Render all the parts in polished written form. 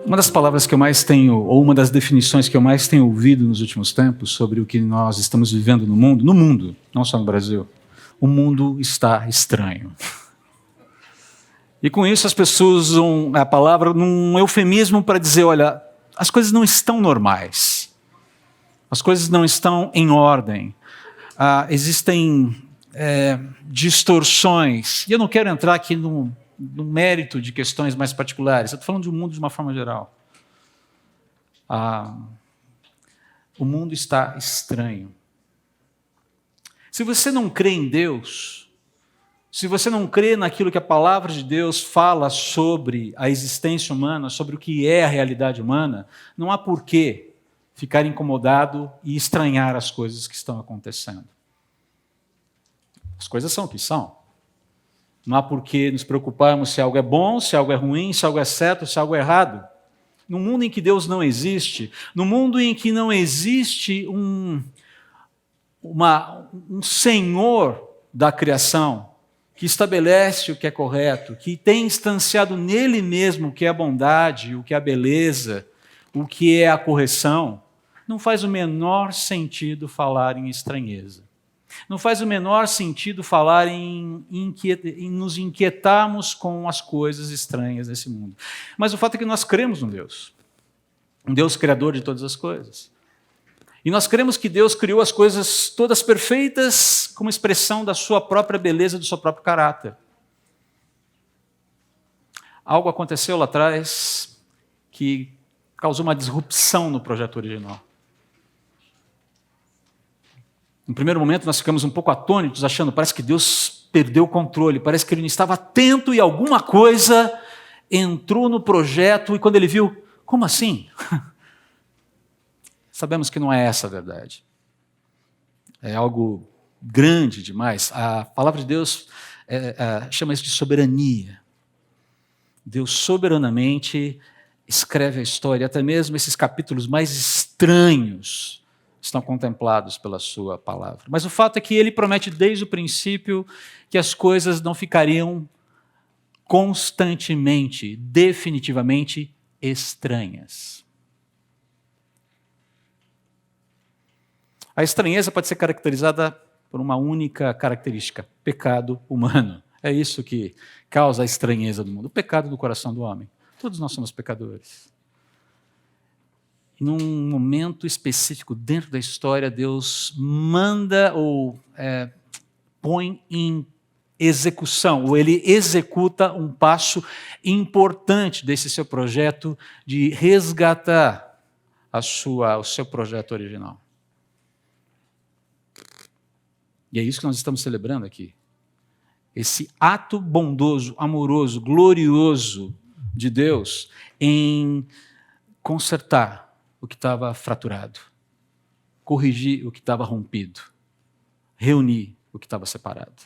Uma das palavras que eu mais tenho, ou uma das definições que eu mais tenho ouvido nos últimos tempos sobre o que nós estamos vivendo no mundo, não só no Brasil, o mundo está estranho. E com isso as pessoas usam a palavra num eufemismo para dizer, olha, as coisas não estão normais, as coisas não estão em ordem, existem distorções, e eu não quero entrar aqui no mérito de questões mais particulares, eu estou falando do mundo de uma forma geral. O mundo está estranho. Se você não crê em Deus, se você não crê naquilo que a palavra de Deus fala sobre a existência humana, sobre o que é a realidade humana, não há porquê ficar incomodado e estranhar as coisas que estão acontecendo. As coisas são o que são. Não há porquê nos preocuparmos se algo é bom, se algo é ruim, se algo é certo, se algo é errado. No mundo em que Deus não existe, no mundo em que não existe um Senhor da criação que estabelece o que é correto, que tem instanciado nele mesmo o que é a bondade, o que é a beleza, o que é a correção, não faz o menor sentido falar em estranheza. Não faz o menor sentido falar em nos inquietarmos com as coisas estranhas desse mundo. Mas o fato é que nós cremos num Deus, um Deus criador de todas as coisas. E nós cremos que Deus criou as coisas todas perfeitas como expressão da sua própria beleza, do seu próprio caráter. Algo aconteceu lá atrás que causou uma disrupção no projeto original. No primeiro momento nós ficamos um pouco atônitos, achando, parece que Deus perdeu o controle, parece que ele não estava atento e alguma coisa entrou no projeto e quando ele viu, como assim? Sabemos que não é essa a verdade. É algo grande demais. A palavra de Deus chama isso de soberania. Deus soberanamente escreve a história, até mesmo esses capítulos mais estranhos estão contemplados pela sua palavra. Mas o fato é que ele promete desde o princípio que as coisas não ficariam constantemente, definitivamente estranhas. A estranheza pode ser caracterizada por uma única característica: pecado humano. É isso que causa a estranheza do mundo, o pecado do coração do homem. Todos nós somos pecadores. Num momento específico dentro da história, Deus manda ou põe em execução, ou ele executa um passo importante desse seu projeto de resgatar o seu projeto original. E é isso que nós estamos celebrando aqui. Esse ato bondoso, amoroso, glorioso de Deus em consertar o que estava fraturado, corrigir o que estava rompido, reunir o que estava separado.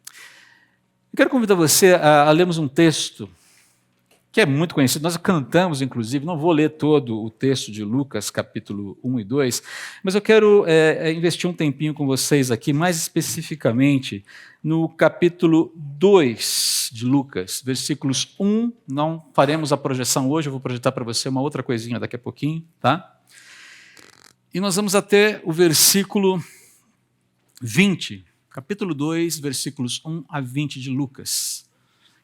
Eu quero convidar você a lermos um texto que é muito conhecido, nós cantamos, inclusive, não vou ler todo o texto de Lucas, capítulo 1 e 2, mas eu quero investir um tempinho com vocês aqui, mais especificamente, no capítulo 2 de Lucas, versículos 1, não faremos a projeção hoje, eu vou projetar para você uma outra coisinha daqui a pouquinho, tá? E nós vamos até o versículo 20, capítulo 2, versículos 1 a 20 de Lucas,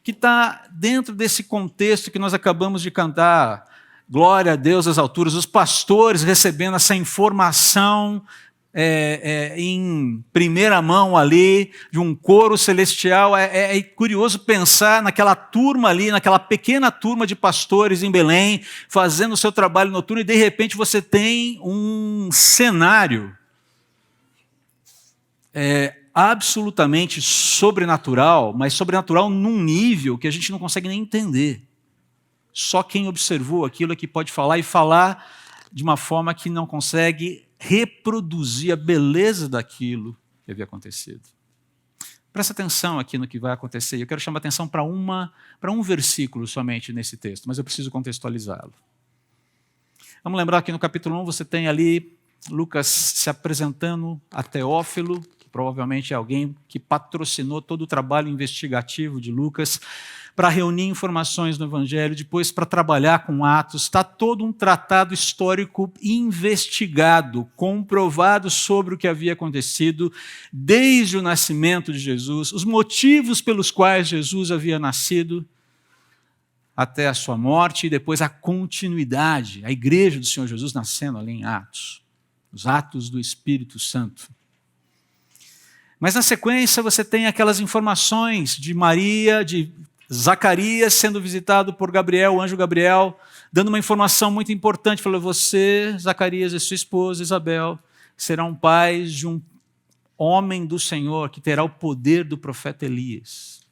que está dentro desse contexto que nós acabamos de cantar, glória a Deus às alturas, os pastores recebendo essa informação em primeira mão ali, de um coro celestial. É curioso pensar naquela turma ali, naquela pequena turma de pastores em Belém, fazendo o seu trabalho noturno, e de repente você tem um cenário absolutamente sobrenatural, mas sobrenatural num nível que a gente não consegue nem entender. Só quem observou aquilo é que pode falar, e falar de uma forma que não consegue reproduzir a beleza daquilo que havia acontecido. Presta atenção aqui no que vai acontecer. Eu quero chamar a atenção para um versículo somente nesse texto, mas eu preciso contextualizá-lo. Vamos lembrar que no capítulo 1 você tem ali Lucas se apresentando a Teófilo, que provavelmente é alguém que patrocinou todo o trabalho investigativo de Lucas, para reunir informações no Evangelho, depois para trabalhar com Atos. Está todo um tratado histórico investigado, comprovado sobre o que havia acontecido desde o nascimento de Jesus, os motivos pelos quais Jesus havia nascido, até a sua morte e depois a continuidade, a igreja do Senhor Jesus nascendo ali em Atos, os Atos do Espírito Santo. Mas na sequência você tem aquelas informações de Maria, de Zacarias sendo visitado por Gabriel, o anjo Gabriel, dando uma informação muito importante, falou: você, Zacarias, e sua esposa Isabel, serão pais de um homem do Senhor que terá o poder do profeta Elias.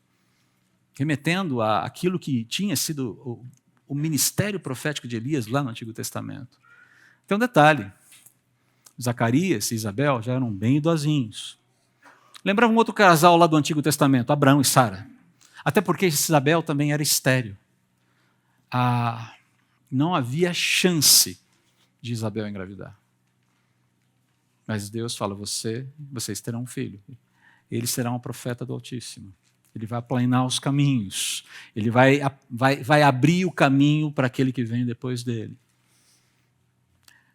Remetendo àquilo que tinha sido o ministério profético de Elias lá no Antigo Testamento. Tem um detalhe, Zacarias e Isabel já eram bem idosinhos. Lembrava um outro casal lá do Antigo Testamento, Abraão e Sara. Até porque Isabel também era estéril. Não havia chance de Isabel engravidar. Mas Deus fala: vocês terão um filho. Ele será um profeta do Altíssimo. Ele vai aplanar os caminhos. Ele vai abrir o caminho para aquele que vem depois dele.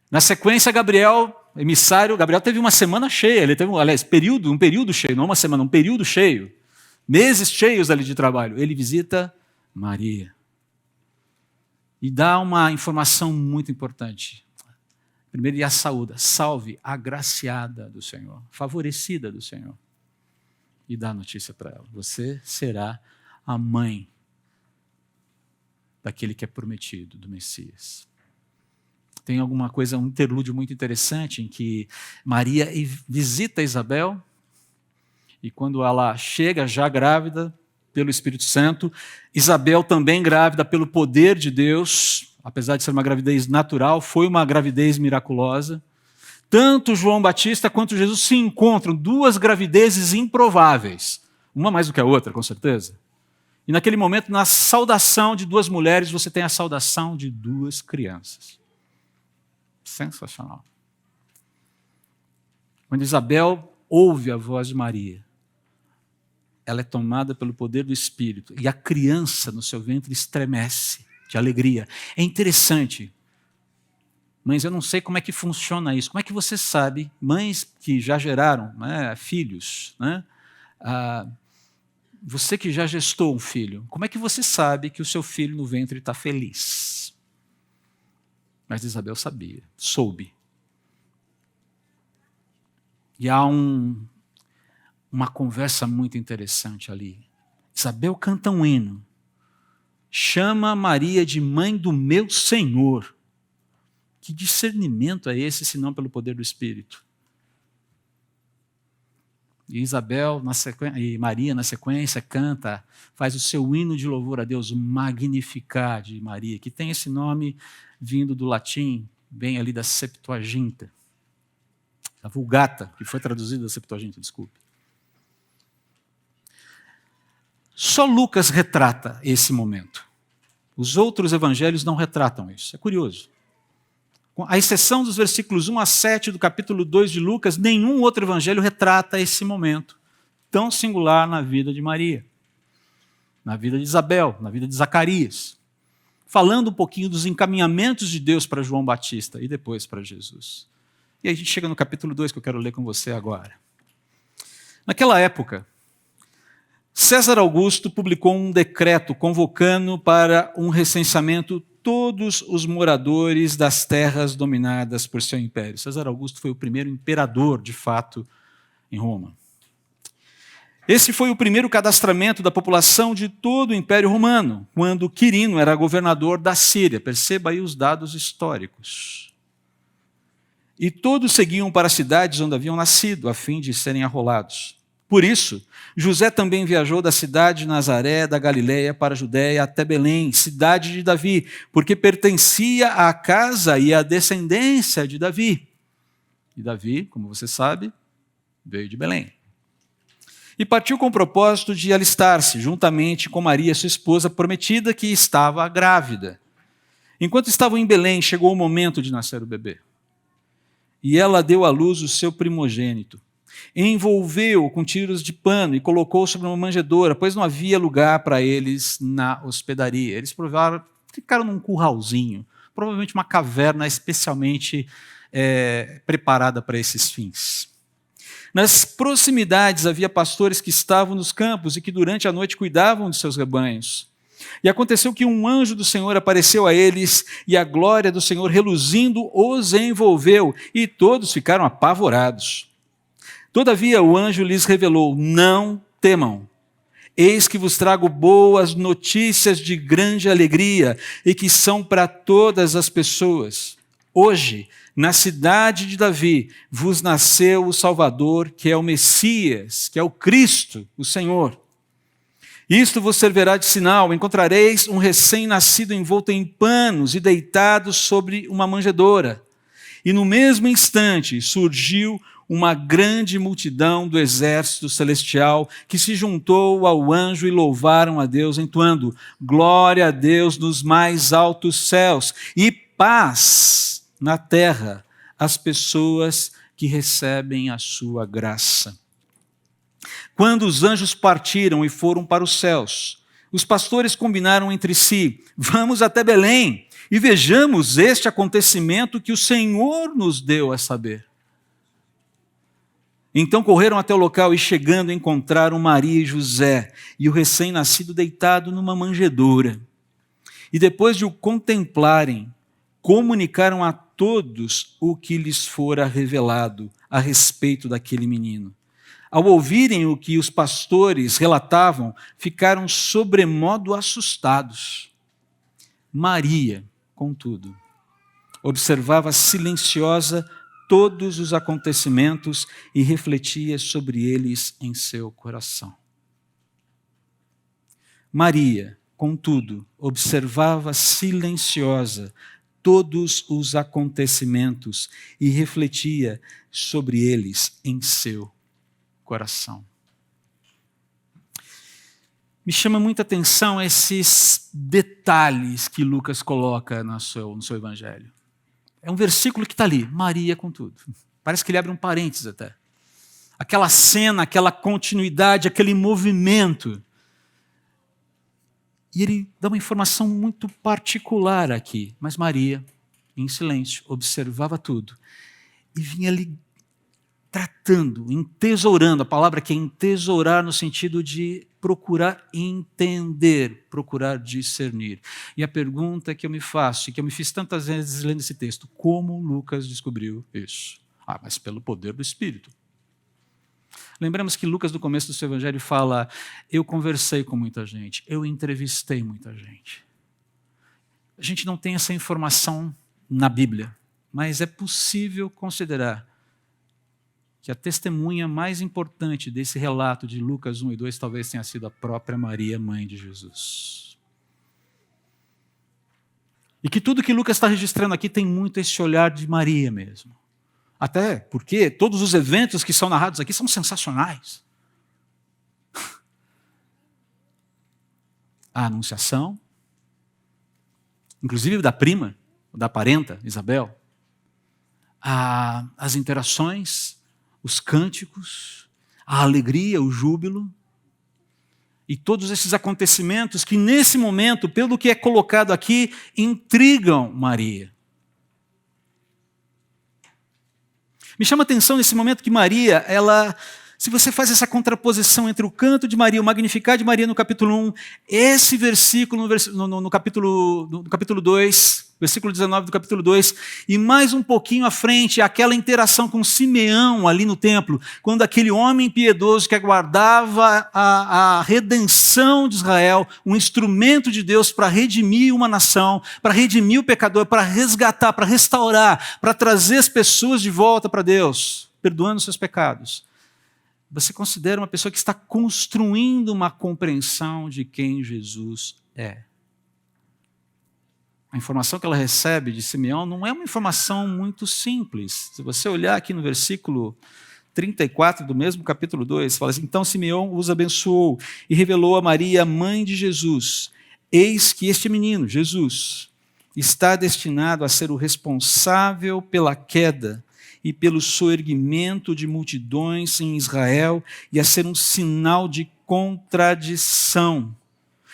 Na sequência, Gabriel, emissário, Gabriel teve uma semana cheia. Ele teve, aliás, um período cheio, não uma semana, um período cheio. Meses cheios ali de trabalho. Ele visita Maria. E dá uma informação muito importante. Primeiro, ele a saúda. Salve, agraciada do Senhor, favorecida do Senhor. E dá a notícia para ela: você será a mãe daquele que é prometido, do Messias. Tem alguma coisa, um interlúdio muito interessante em que Maria visita Isabel, e quando ela chega já grávida pelo Espírito Santo, Isabel também grávida pelo poder de Deus, apesar de ser uma gravidez natural, foi uma gravidez miraculosa. Tanto João Batista quanto Jesus se encontram, duas gravidezes improváveis, uma mais do que a outra, com certeza. E naquele momento, na saudação de duas mulheres, você tem a saudação de duas crianças. Sensacional. Quando Isabel ouve a voz de Maria, ela é tomada pelo poder do Espírito, e a criança no seu ventre estremece de alegria. É interessante. Mães, eu não sei como é que funciona isso. Como é que você sabe, mães que já geraram, né, filhos, né, você que já gestou um filho, como é que você sabe que o seu filho no ventre está feliz? Mas Isabel sabia, soube. E há uma conversa muito interessante ali. Isabel canta um hino, chama Maria de mãe do meu Senhor. Que discernimento é esse, senão pelo poder do Espírito? E Isabel e Maria, na sequência, canta, faz o seu hino de louvor a Deus, o Magnificat de Maria, que tem esse nome vindo do latim, bem ali da Septuaginta, da Vulgata, que foi traduzida da Septuaginta, desculpe. Só Lucas retrata esse momento. Os outros evangelhos não retratam isso. É curioso. À exceção dos versículos 1 a 7 do capítulo 2 de Lucas, nenhum outro evangelho retrata esse momento tão singular na vida de Maria, na vida de Isabel, na vida de Zacarias, falando um pouquinho dos encaminhamentos de Deus para João Batista e depois para Jesus. E aí a gente chega no capítulo 2 que eu quero ler com você agora. Naquela época, César Augusto publicou um decreto convocando para um recenseamento todos os moradores das terras dominadas por seu império. César Augusto foi o primeiro imperador, de fato, em Roma. Esse foi o primeiro cadastramento da população de todo o Império Romano, quando Quirino era governador da Síria. Perceba aí os dados históricos. E todos seguiam para as cidades onde haviam nascido, a fim de serem arrolados. Por isso, José também viajou da cidade de Nazaré, da Galileia, para a Judéia, até Belém, cidade de Davi, porque pertencia à casa e à descendência de Davi. E Davi, como você sabe, veio de Belém. E partiu com o propósito de alistar-se, juntamente com Maria, sua esposa prometida, que estava grávida. Enquanto estavam em Belém, chegou o momento de nascer o bebê. E ela deu à luz o seu primogênito, Envolveu-o com tiros de pano e colocou sobre uma manjedoura, pois não havia lugar para eles na hospedaria. Eles ficaram num curralzinho, provavelmente uma caverna especialmente preparada para esses fins. Nas proximidades havia pastores que estavam nos campos e que durante a noite cuidavam de seus rebanhos. E aconteceu que um anjo do Senhor apareceu a eles, e a glória do Senhor reluzindo os envolveu, e todos ficaram apavorados. Todavia o anjo lhes revelou: não temam. Eis que vos trago boas notícias de grande alegria, e que são para todas as pessoas. Hoje, na cidade de Davi, vos nasceu o Salvador, que é o Messias, que é o Cristo, o Senhor. Isto vos servirá de sinal: encontrareis um recém-nascido envolto em panos e deitado sobre uma manjedoura. E no mesmo instante surgiu uma grande multidão do exército celestial que se juntou ao anjo e louvaram a Deus, entoando: glória a Deus nos mais altos céus e paz na terra às pessoas que recebem a sua graça. Quando os anjos partiram e foram para os céus, os pastores combinaram entre si: vamos até Belém e vejamos este acontecimento que o Senhor nos deu a saber. Então correram até o local e, chegando, encontraram Maria e José e o recém-nascido deitado numa manjedoura. E depois de o contemplarem, comunicaram a todos o que lhes fora revelado a respeito daquele menino. Ao ouvirem o que os pastores relatavam, ficaram sobremodo assustados. Maria, contudo, observava silenciosa todos os acontecimentos e refletia sobre eles em seu coração. Maria, contudo, observava silenciosa todos os acontecimentos e refletia sobre eles em seu coração. Me chama muita atenção esses detalhes que Lucas coloca no seu evangelho. É um versículo que está ali, Maria contudo. Parece que ele abre um parênteses até. Aquela cena, aquela continuidade, aquele movimento. E ele dá uma informação muito particular aqui. Mas Maria, em silêncio, observava tudo. E vinha ali tratando, entesourando. A palavra que é entesourar no sentido de procurar entender, procurar discernir. E a pergunta que eu me faço, e que eu me fiz tantas vezes lendo esse texto: como Lucas descobriu isso? Mas pelo poder do Espírito. Lembramos que Lucas, no começo do seu evangelho, fala: eu conversei com muita gente, eu entrevistei muita gente. A gente não tem essa informação na Bíblia, mas é possível considerar que a testemunha mais importante desse relato de Lucas 1 e 2 talvez tenha sido a própria Maria, mãe de Jesus. E que tudo que Lucas está registrando aqui tem muito esse olhar de Maria mesmo. Até porque todos os eventos que são narrados aqui são sensacionais. A anunciação, inclusive da prima, da parenta, Isabel, as interações, os cânticos, a alegria, o júbilo, e todos esses acontecimentos que nesse momento, pelo que é colocado aqui, intrigam Maria. Me chama a atenção nesse momento que Maria, se você faz essa contraposição entre o canto de Maria, o Magnificat de Maria no capítulo 1, esse versículo no capítulo 2, versículo 19 do capítulo 2, e mais um pouquinho à frente, aquela interação com Simeão ali no templo, quando aquele homem piedoso que aguardava a redenção de Israel, um instrumento de Deus para redimir uma nação, para redimir o pecador, para resgatar, para restaurar, para trazer as pessoas de volta para Deus, perdoando seus pecados. Você considera uma pessoa que está construindo uma compreensão de quem Jesus é. A informação que ela recebe de Simeão não é uma informação muito simples. Se você olhar aqui no versículo 34 do mesmo capítulo 2, fala assim: então Simeão os abençoou e revelou a Maria, mãe de Jesus: eis que este menino, Jesus, está destinado a ser o responsável pela queda e pelo soerguimento de multidões em Israel, e a ser um sinal de contradição,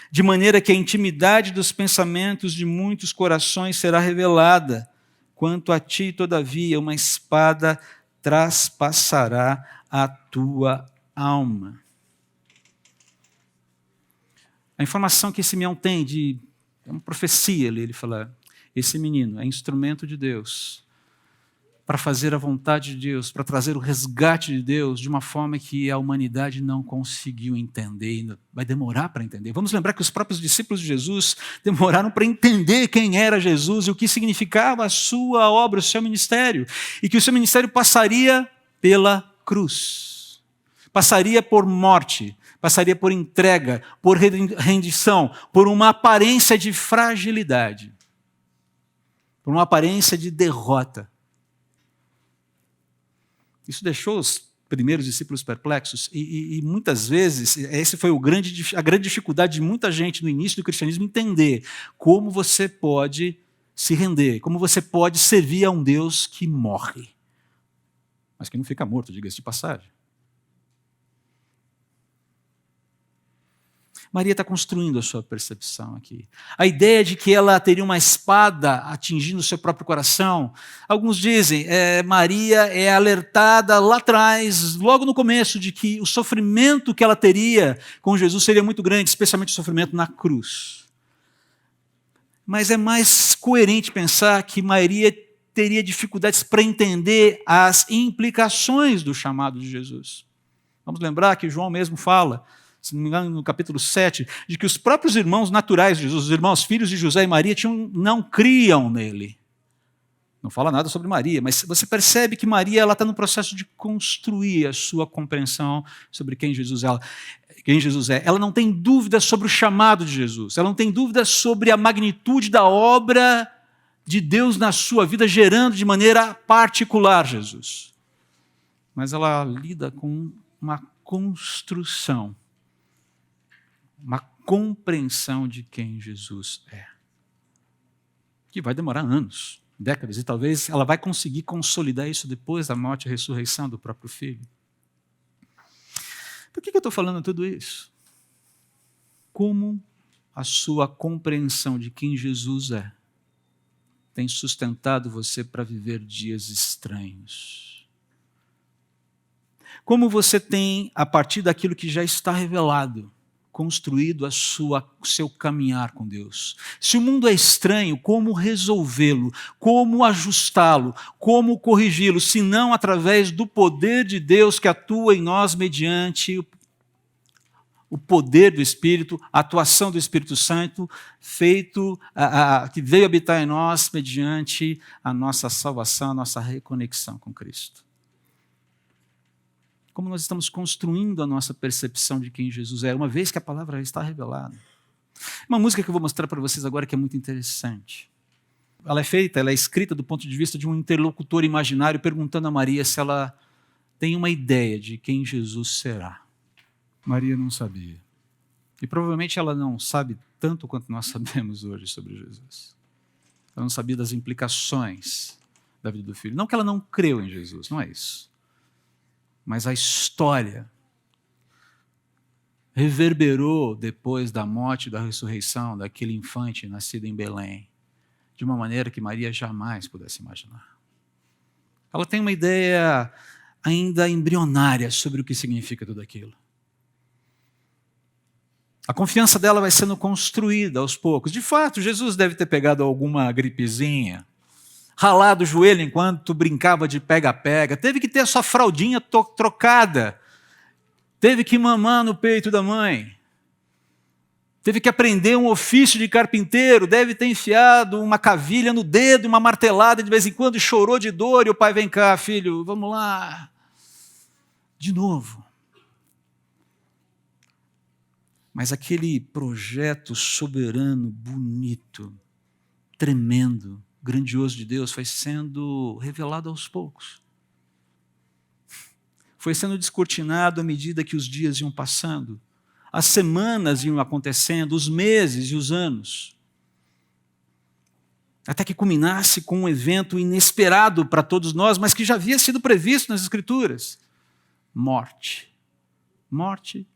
de maneira que a intimidade dos pensamentos de muitos corações será revelada. Quanto a ti, todavia, uma espada traspassará a tua alma. A informação que Simeão tem é uma profecia ali, ele fala, esse menino é instrumento de Deus para fazer a vontade de Deus, para trazer o resgate de Deus de uma forma que a humanidade não conseguiu entender, e vai demorar para entender. Vamos lembrar que os próprios discípulos de Jesus demoraram para entender quem era Jesus e o que significava a sua obra, o seu ministério, e que o seu ministério passaria pela cruz, passaria por morte, passaria por entrega, por rendição, por uma aparência de fragilidade, por uma aparência de derrota. Isso deixou os primeiros discípulos perplexos e muitas vezes, essa foi a grande dificuldade de muita gente no início do cristianismo entender como você pode se render, como você pode servir a um Deus que morre, mas que não fica morto, diga-se de passagem. Maria está construindo a sua percepção aqui. A ideia de que ela teria uma espada atingindo o seu próprio coração. Alguns dizem, Maria é alertada lá atrás, logo no começo, de que o sofrimento que ela teria com Jesus seria muito grande, especialmente o sofrimento na cruz. Mas é mais coerente pensar que Maria teria dificuldades para entender as implicações do chamado de Jesus. Vamos lembrar que João mesmo fala, se não me engano, no capítulo 7, de que os próprios irmãos naturais de Jesus, os irmãos filhos de José e Maria, não criam nele. Não fala nada sobre Maria, mas você percebe que Maria está no processo de construir a sua compreensão sobre quem Jesus é. Ela não tem dúvida sobre o chamado de Jesus, ela não tem dúvida sobre a magnitude da obra de Deus na sua vida, gerando de maneira particular Jesus. Mas ela lida com uma construção, uma compreensão de quem Jesus é, que vai demorar anos, décadas, e talvez ela vai conseguir consolidar isso depois da morte e ressurreição do próprio Filho. Por que eu estou falando tudo isso? Como a sua compreensão de quem Jesus é tem sustentado você para viver dias estranhos? Como você tem, a partir daquilo que já está revelado, construído o seu caminhar com Deus? Se o mundo é estranho, como resolvê-lo? Como ajustá-lo? Como corrigi-lo? Se não através do poder de Deus que atua em nós mediante o poder do Espírito, a atuação do Espírito Santo, que veio habitar em nós mediante a nossa salvação, a nossa reconexão com Cristo. Como nós estamos construindo a nossa percepção de quem Jesus é, uma vez que a palavra está revelada. Uma música que eu vou mostrar para vocês agora que é muito interessante. Ela é escrita do ponto de vista de um interlocutor imaginário perguntando a Maria se ela tem uma ideia de quem Jesus será. Maria não sabia. E provavelmente ela não sabe tanto quanto nós sabemos hoje sobre Jesus. Ela não sabia das implicações da vida do Filho. Não que ela não creu em Jesus, não é isso. Mas a história reverberou depois da morte e da ressurreição daquele infante nascido em Belém, de uma maneira que Maria jamais pudesse imaginar. Ela tem uma ideia ainda embrionária sobre o que significa tudo aquilo. A confiança dela vai sendo construída aos poucos. De fato, Jesus deve ter pegado alguma gripezinha, ralado o joelho enquanto brincava de pega-pega, teve que ter a sua fraldinha trocada, teve que mamar no peito da mãe, teve que aprender um ofício de carpinteiro, deve ter enfiado uma cavilha no dedo, uma martelada de vez em quando, e chorou de dor, e o pai, vem cá, filho, vamos lá, de novo. Mas aquele projeto soberano, bonito, tremendo, grandioso de Deus foi sendo revelado aos poucos. Foi sendo descortinado à medida que os dias iam passando, as semanas iam acontecendo, os meses e os anos. até que culminasse com um evento inesperado para todos nós, mas que já havia sido previsto nas Escrituras: morte. Morte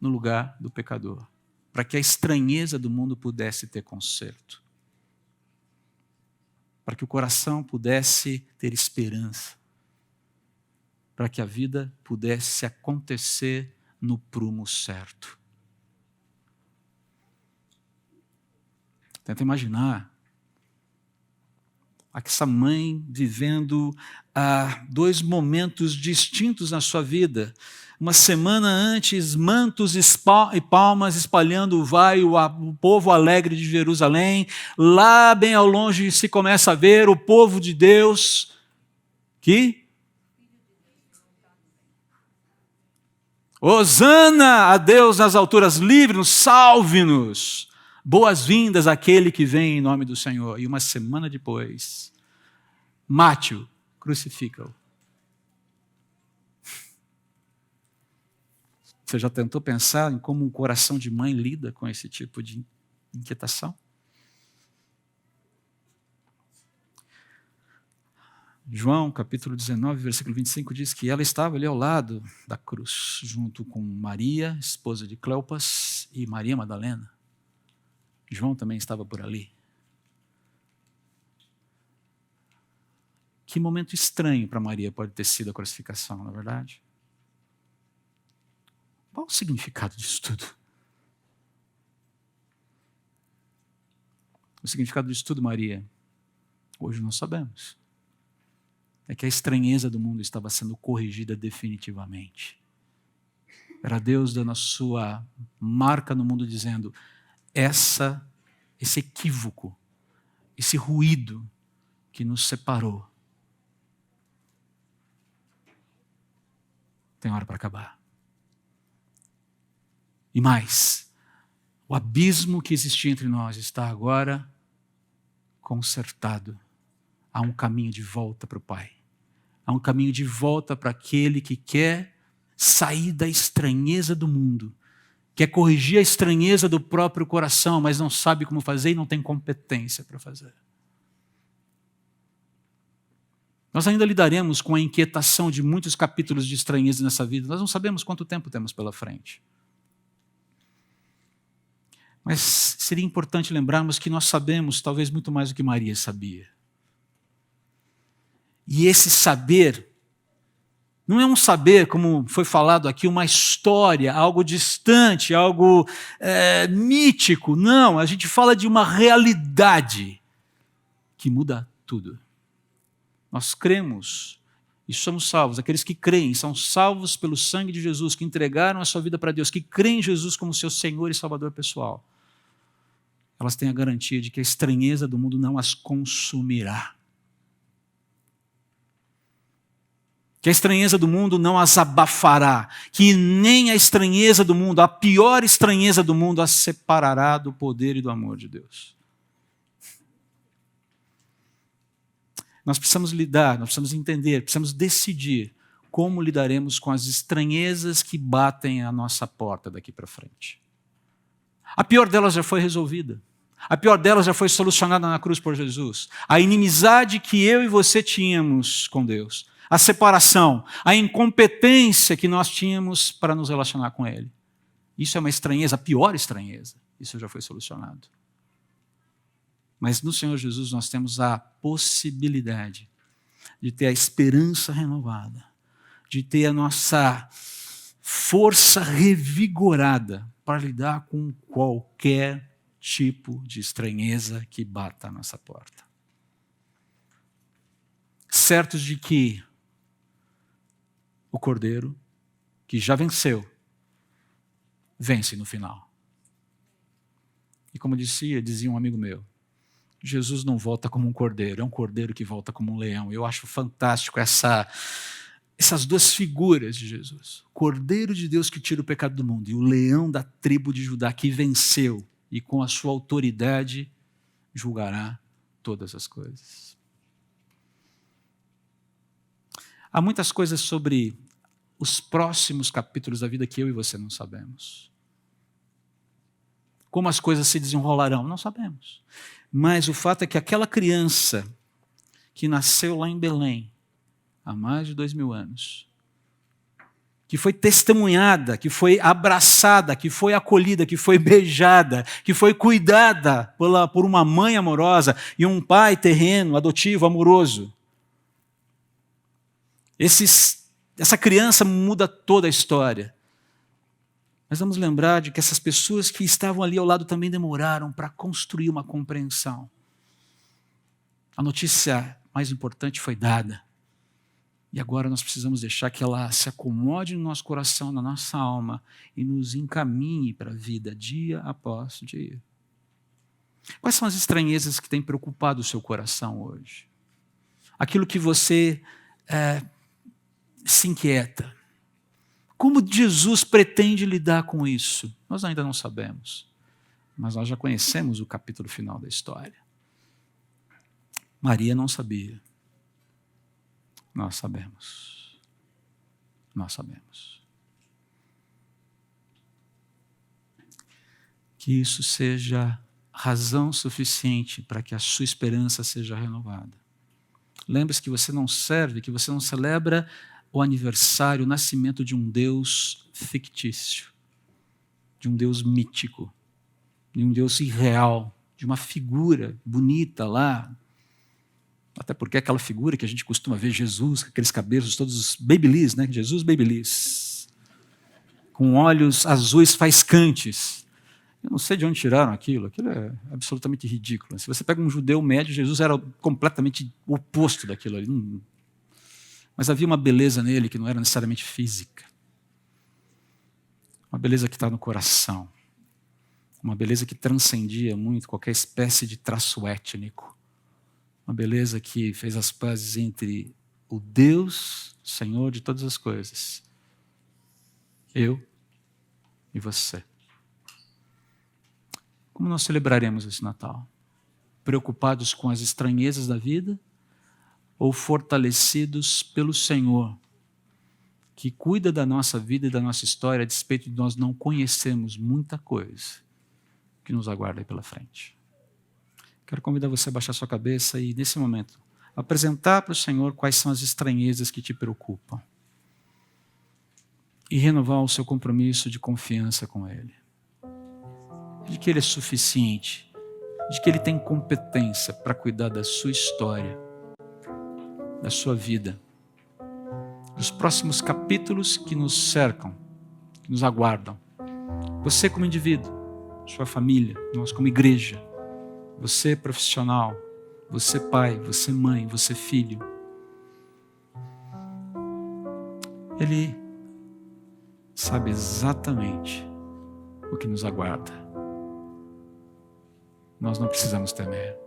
no lugar do pecador, para que a estranheza do mundo pudesse ter conserto, para que o coração pudesse ter esperança, para que a vida pudesse acontecer no prumo certo. Tenta imaginar essa mãe vivendo dois momentos distintos na sua vida. Uma semana antes, mantos e palmas espalhando o povo alegre de Jerusalém. Lá bem ao longe se começa a ver o povo de Deus que... Hosana a Deus nas alturas, livre-nos, salve-nos. Boas-vindas àquele que vem em nome do Senhor. E uma semana depois, mate-o, crucifica-o. Você já tentou pensar em como um coração de mãe lida com esse tipo de inquietação? João, capítulo 19, versículo 25, diz que ela estava ali ao lado da cruz, junto com Maria, esposa de Cleopas, e Maria Madalena. João também estava por ali. Que momento estranho para Maria pode ter sido a crucificação, não é verdade? Qual o significado disso tudo? O significado disso tudo, Maria, hoje não sabemos. É que a estranheza do mundo estava sendo corrigida definitivamente. Era Deus dando a sua marca no mundo, dizendo: esse equívoco, esse ruído que nos separou, tem hora para acabar. E mais, o abismo que existia entre nós está agora consertado. Há um caminho de volta para o Pai. Há um caminho de volta para aquele que quer sair da estranheza do mundo, quer corrigir a estranheza do próprio coração, mas não sabe como fazer e não tem competência para fazer. Nós ainda lidaremos com a inquietação de muitos capítulos de estranheza nessa vida. Nós não sabemos quanto tempo temos pela frente. Mas seria importante lembrarmos que nós sabemos talvez muito mais do que Maria sabia. E esse saber não é um saber, como foi falado aqui, uma história, algo distante, algo mítico. Não, a gente fala de uma realidade que muda tudo. Nós cremos e somos salvos. Aqueles que creem são salvos pelo sangue de Jesus, que entregaram a sua vida para Deus, que creem em Jesus como seu Senhor e Salvador pessoal. Elas têm a garantia de que a estranheza do mundo não as consumirá. Que a estranheza do mundo não as abafará, que nem a estranheza do mundo, a pior estranheza do mundo, as separará do poder e do amor de Deus. Nós precisamos lidar, nós precisamos entender, precisamos decidir como lidaremos com as estranhezas que batem à nossa porta daqui para frente. A pior delas já foi resolvida. A pior delas já foi solucionada na cruz por Jesus. A inimizade que eu e você tínhamos com Deus, a separação, a incompetência que nós tínhamos para nos relacionar com Ele. Isso é uma estranheza, a pior estranheza. Isso já foi solucionado. Mas no Senhor Jesus nós temos a possibilidade de ter a esperança renovada, de ter a nossa força revigorada para lidar com qualquer tipo de estranheza que bata à nossa porta. Certos de que o Cordeiro, que já venceu, vence no final. E como dizia um amigo meu, Jesus não volta como um cordeiro, é um cordeiro que volta como um leão. Eu acho fantástico essas duas figuras de Jesus. O Cordeiro de Deus que tira o pecado do mundo e o leão da tribo de Judá que venceu e com a sua autoridade julgará todas as coisas. Há muitas coisas sobre os próximos capítulos da vida que eu e você não sabemos. Como as coisas se desenrolarão? Não sabemos. Mas o fato é que aquela criança que nasceu lá em Belém, há mais de 2000 anos, que foi testemunhada, que foi abraçada, que foi acolhida, que foi beijada, que foi cuidada por uma mãe amorosa e um pai terreno, adotivo, amoroso. Essa criança muda toda a história. Mas vamos lembrar de que essas pessoas que estavam ali ao lado também demoraram para construir uma compreensão. A notícia mais importante foi dada. E agora nós precisamos deixar que ela se acomode no nosso coração, na nossa alma, e nos encaminhe para a vida, dia após dia. Quais são as estranhezas que têm preocupado o seu coração hoje? Aquilo que você se inquieta. Como Jesus pretende lidar com isso? Nós ainda não sabemos, mas nós já conhecemos o capítulo final da história. Maria não sabia. Nós sabemos. Nós sabemos. Que isso seja razão suficiente para que a sua esperança seja renovada. Lembre-se que você não serve, que você não celebra o aniversário, o nascimento de um Deus fictício, de um Deus mítico, de um Deus irreal, de uma figura bonita lá. Até porque aquela figura que a gente costuma ver Jesus, com aqueles cabelos todos babyliss, né? Jesus babyliss, com olhos azuis faiscantes. Eu não sei de onde tiraram aquilo é absolutamente ridículo. Se você pega um judeu médio, Jesus era completamente o oposto daquilo ali. Mas havia uma beleza nele que não era necessariamente física. Uma beleza que está no coração. Uma beleza que transcendia muito qualquer espécie de traço étnico. Uma beleza que fez as pazes entre o Deus, Senhor de todas as coisas, eu e você. Como nós celebraremos esse Natal? Preocupados com as estranhezas da vida ou fortalecidos pelo Senhor, que cuida da nossa vida e da nossa história, a despeito de nós não conhecermos muita coisa que nos aguarda aí pela frente? Quero convidar você a baixar sua cabeça e, nesse momento, apresentar para o Senhor quais são as estranhezas que te preocupam e renovar o seu compromisso de confiança com Ele. De que Ele é suficiente, de que Ele tem competência para cuidar da sua história, da sua vida, dos próximos capítulos que nos cercam, que nos aguardam. Você como indivíduo, sua família, nós como igreja, você profissional, você pai, você mãe, você filho. Ele sabe exatamente o que nos aguarda. Nós não precisamos temer.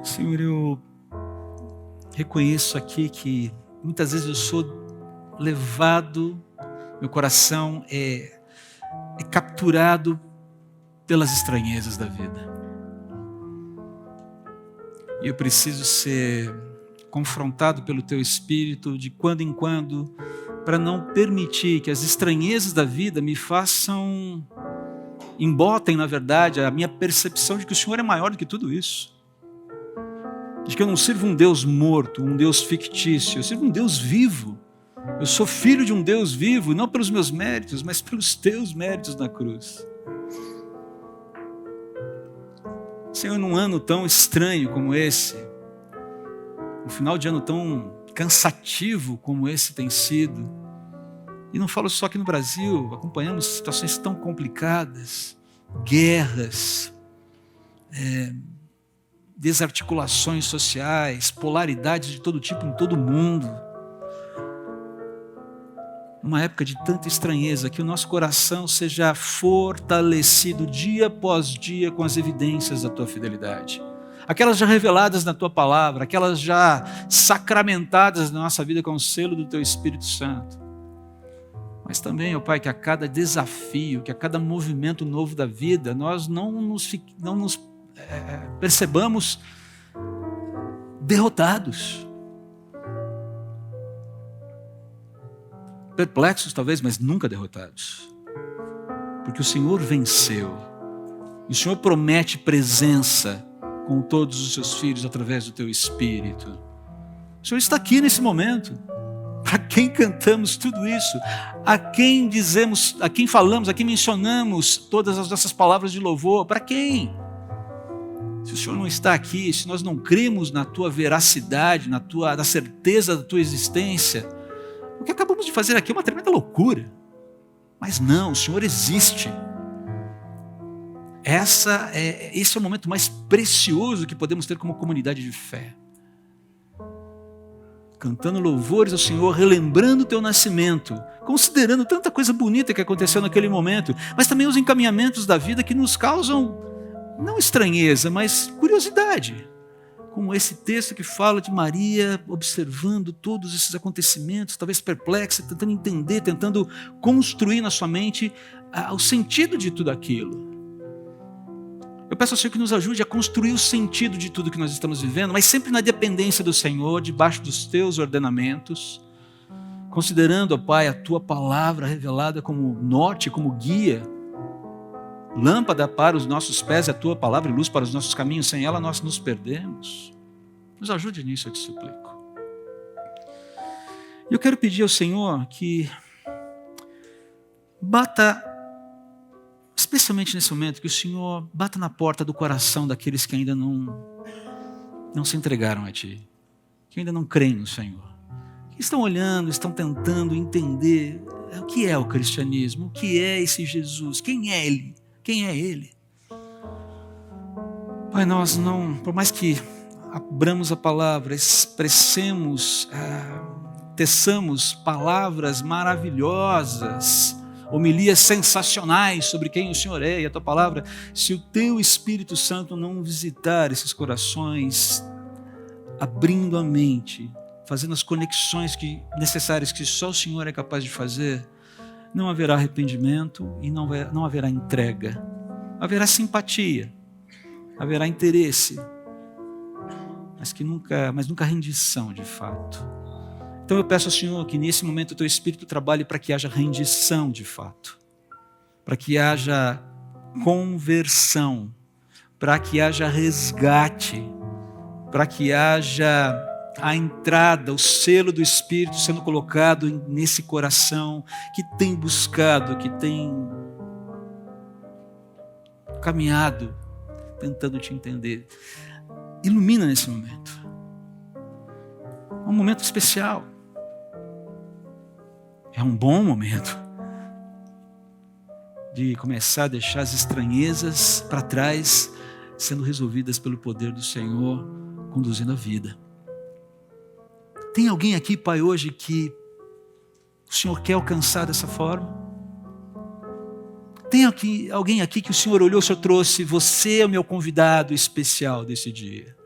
Senhor, eu reconheço aqui que muitas vezes eu sou levado, meu coração é capturado pelas estranhezas da vida. E eu preciso ser confrontado pelo Teu Espírito de quando em quando, para não permitir que as estranhezas da vida me façam, embotem, na verdade, a minha percepção de que o Senhor é maior do que tudo isso. De que eu não sirvo um Deus morto, um Deus fictício, eu sirvo um Deus vivo. Eu sou filho de um Deus vivo, não pelos meus méritos, mas pelos Teus méritos na cruz. Senhor, num ano tão estranho como esse, um final de ano tão cansativo como esse tem sido, e não falo só aqui no Brasil, acompanhamos situações tão complicadas, guerras, desarticulações sociais, polaridades de todo tipo em todo o mundo. Numa época de tanta estranheza, que o nosso coração seja fortalecido dia após dia com as evidências da Tua fidelidade. aquelas já reveladas na tua palavra, aquelas já sacramentadas na nossa vida com o selo do teu Espírito Santo. Mas também, ó Pai, que a cada desafio, que a cada movimento novo da vida, nós não nos percebamos derrotados. Perplexos talvez, mas nunca derrotados. Porque o Senhor venceu. E o Senhor promete presença com todos os seus filhos através do teu Espírito. O Senhor está aqui nesse momento. Para quem cantamos tudo isso? A quem dizemos, a quem falamos, a quem mencionamos todas as nossas palavras de louvor? Para quem? Se o Senhor não está aqui, se nós não cremos na tua veracidade, na certeza da tua existência, o que acabamos de fazer aqui é uma tremenda loucura. Mas não, o Senhor existe. Esse é o momento mais precioso que podemos ter como comunidade de fé. Cantando louvores ao Senhor, relembrando o teu nascimento, considerando tanta coisa bonita que aconteceu naquele momento, mas também os encaminhamentos da vida que nos causam, não estranheza, mas curiosidade. Como esse texto que fala de Maria observando todos esses acontecimentos, talvez perplexa, tentando entender, tentando construir na sua mente o sentido de tudo aquilo. Eu peço ao Senhor que nos ajude a construir o sentido de tudo que nós estamos vivendo, mas sempre na dependência do Senhor, debaixo dos teus ordenamentos, considerando, ó Pai, a tua palavra revelada como norte, como guia, lâmpada para os nossos pés, a tua palavra e luz para os nossos caminhos, sem ela nós nos perdemos. Nos ajude nisso, eu te suplico. E eu quero pedir ao Senhor que bata, especialmente nesse momento, que o Senhor bata na porta do coração daqueles que ainda não se entregaram a Ti, que ainda não creem no Senhor, que estão olhando, estão tentando entender o que é o cristianismo, o que é esse Jesus, quem é Ele, quem é Ele. Pai, nós não, por mais que abramos a palavra, expressemos, teçamos palavras maravilhosas, homilias sensacionais sobre quem o Senhor é e a tua palavra, se o teu Espírito Santo não visitar esses corações, abrindo a mente, fazendo as conexões necessárias que só o Senhor é capaz de fazer, não haverá arrependimento e não haverá entrega. Haverá simpatia, haverá interesse, mas nunca rendição de fato. Então eu peço ao Senhor que nesse momento o teu Espírito trabalhe para que haja rendição de fato, para que haja conversão, para que haja resgate, para que haja a entrada, o selo do Espírito sendo colocado nesse coração que tem buscado, que tem caminhado, tentando te entender. Ilumina nesse momento. É um momento especial. É um bom momento de começar a deixar as estranhezas para trás, sendo resolvidas pelo poder do Senhor, conduzindo a vida. Tem alguém aqui, Pai, hoje que o Senhor quer alcançar dessa forma? Tem alguém aqui que o Senhor olhou, o Senhor trouxe, você é o meu convidado especial desse dia.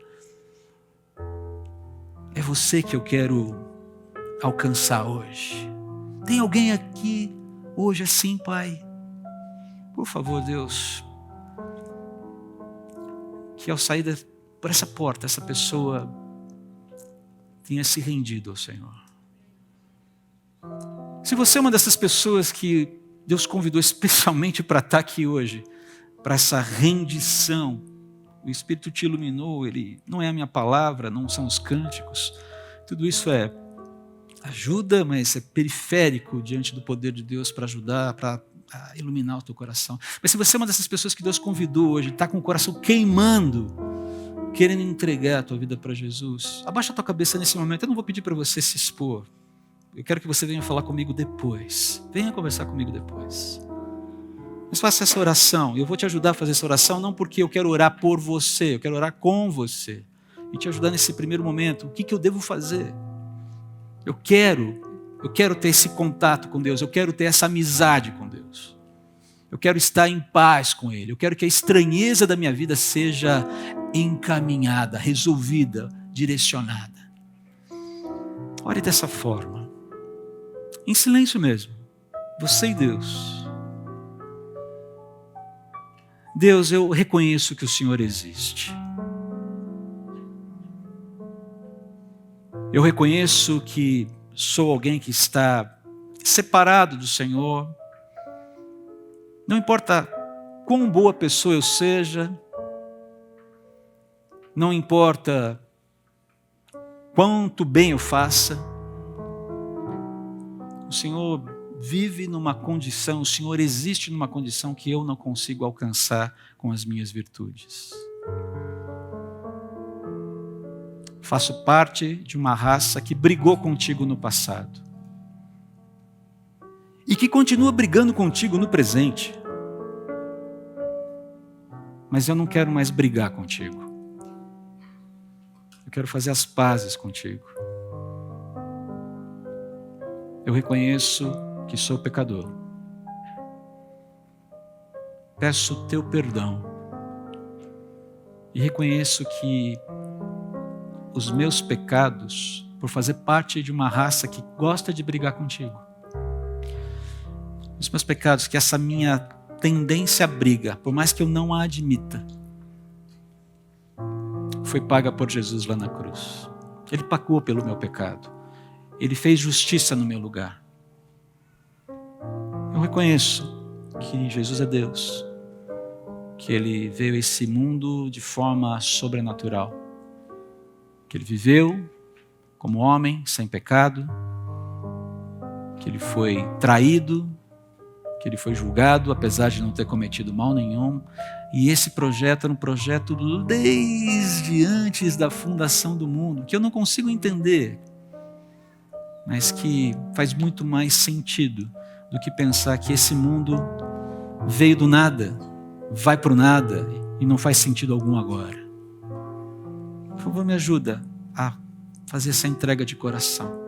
É você que eu quero alcançar hoje. Tem alguém aqui hoje assim, Pai? Por favor, Deus, que ao sair por essa porta, essa pessoa tenha se rendido ao Senhor. Se você é uma dessas pessoas que Deus convidou especialmente para estar aqui hoje, para essa rendição, o Espírito te iluminou, ele não é a minha palavra, não são os cânticos, tudo isso é ajuda, mas é periférico diante do poder de Deus para ajudar, para iluminar o teu coração. Mas se você é uma dessas pessoas que Deus convidou hoje, está com o coração queimando, querendo entregar a tua vida para Jesus, abaixa a tua cabeça nesse momento. Eu não vou pedir para você se expor. Eu quero que você venha falar comigo depois. Venha conversar comigo depois. Mas faça essa oração. Eu vou te ajudar a fazer essa oração, não porque eu quero orar por você, eu quero orar com você. E te ajudar nesse primeiro momento. O que eu devo fazer? Eu quero ter esse contato com Deus. Eu quero ter essa amizade com Deus. Eu quero estar em paz com Ele. Eu quero que a estranheza da minha vida seja encaminhada, resolvida, direcionada. Ore dessa forma. Em silêncio mesmo. Você e Deus. Deus, eu reconheço que o Senhor existe. Eu reconheço que sou alguém que está separado do Senhor. Não importa quão boa pessoa eu seja, não importa quanto bem eu faça, o Senhor vive numa condição, o Senhor existe numa condição que eu não consigo alcançar com as minhas virtudes. Faço parte de uma raça que brigou contigo no passado. E que continua brigando contigo no presente. Mas eu não quero mais brigar contigo. Eu quero fazer as pazes contigo. Eu reconheço que sou pecador. Peço o teu perdão. E reconheço que os meus pecados, por fazer parte de uma raça que gosta de brigar contigo, os meus pecados, que essa minha tendência à briga, por mais que eu não a admita, foi paga por Jesus lá na cruz. Ele pagou pelo meu pecado. Ele fez justiça no meu lugar. Eu reconheço que Jesus é Deus, que Ele veio a esse mundo de forma sobrenatural, que Ele viveu como homem, sem pecado, que Ele foi traído, que Ele foi julgado, apesar de não ter cometido mal nenhum. E esse projeto era um projeto desde antes da fundação do mundo, que eu não consigo entender, mas que faz muito mais sentido do que pensar que esse mundo veio do nada, vai para o nada e não faz sentido algum agora. Por favor, me ajuda a fazer essa entrega de coração.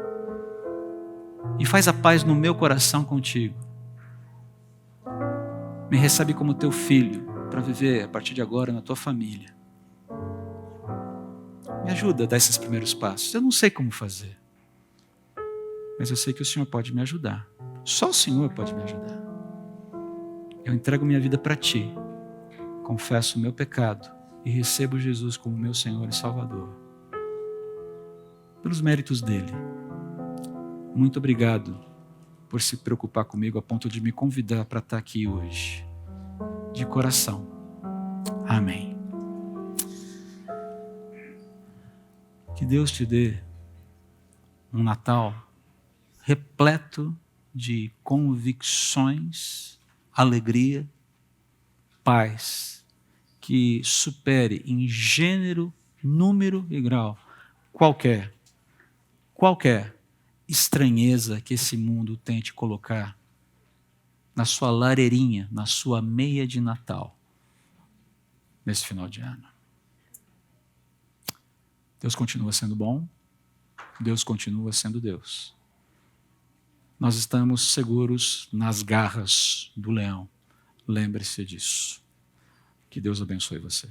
E faz a paz no meu coração contigo. Me recebe como teu filho para viver a partir de agora na tua família. Me ajuda a dar esses primeiros passos. Eu não sei como fazer, mas eu sei que o Senhor pode me ajudar. Só o Senhor pode me ajudar. Eu entrego minha vida para Ti, confesso o meu pecado e recebo Jesus como meu Senhor e Salvador. Pelos méritos dEle. Muito obrigado por se preocupar comigo a ponto de me convidar para estar aqui hoje. De coração. Amém. Que Deus te dê um Natal repleto de convicções, alegria, paz, que supere em gênero, número e grau qualquer estranheza que esse mundo tente colocar na sua lareirinha, na sua meia de Natal, nesse final de ano. Deus continua sendo bom, Deus continua sendo Deus. Nós estamos seguros nas garras do leão. Lembre-se disso. Que Deus abençoe você.